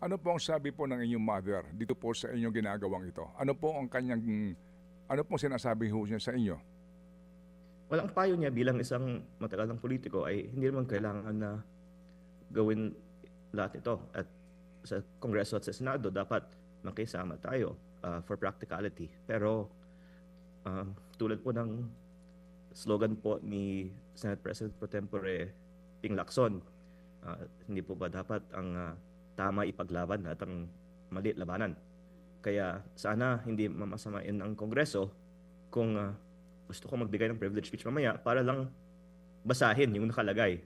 Ano po ang sabi po ng inyong mother dito po sa inyong ginagawang ito? Ano po ang kanyang, ano po sinasabi ho niya sa inyo? Walang payo niya bilang isang matagalang politiko ay hindi naman kailangan na gawin lahat ito. At sa Kongreso at sa Senado, dapat makisama tayo for practicality. Pero tulad po ng slogan po ni Senate President Pro Tempore Ping Lacson, hindi po ba dapat ang tama ipaglaban at ang mali labanan? Kaya sana hindi mamasamain ang Kongreso kung gusto ko magbigay ng privilege speech mamaya para lang basahin yung nakalagay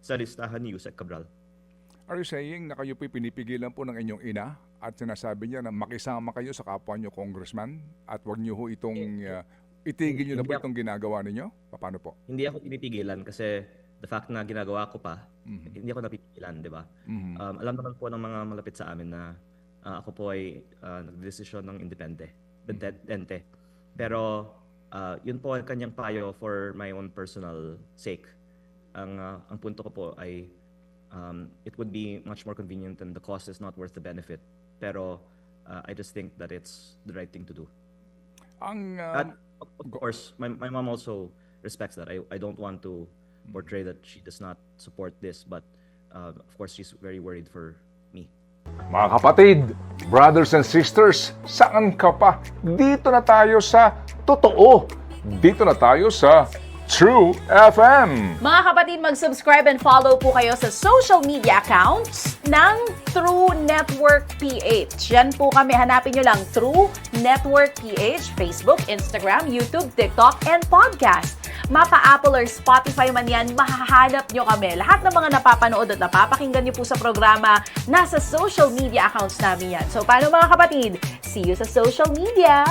sa listahan ni Yusek Cabral. Are you saying na kayo po'y pinipigilan po ng inyong ina at sinasabi niya na makisama kayo sa kapwa niyo congressman at wag niyo ho itong itigil niyo na po itong ginagawa ninyo? Paano po? Hindi ako pinipigilan kasi the fact na ginagawa ko pa, hindi ako napipigilan, di ba? Alam naman po ng mga malapit sa amin na ako po ay nagdesisyon ng independente. Pero yun po ang kanyang payo for my own personal sake. Ang punto ko po ay it would be much more convenient and the cost is not worth the benefit. Pero I just think that it's the right thing to do. At of course, my mom also respects that. I don't want to portray that she does not support this, but of course she's very worried for me. Mga kapatid, brothers and sisters, saan ka pa? Dito na tayo sa totoo. Dito na tayo sa True FM. Mga kapatid, mag-subscribe and follow po kayo sa social media accounts ng True Network PH. Yan po kami, hanapin nyo lang True Network PH, Facebook, Instagram, YouTube, TikTok, and podcast. Mapa Apple or Spotify man yan, mahahanap nyo kami. Lahat ng mga napapanood at napapakinggan nyo po sa programa, nasa social media accounts namin yan. So, paano mga kapatid? See you sa social media!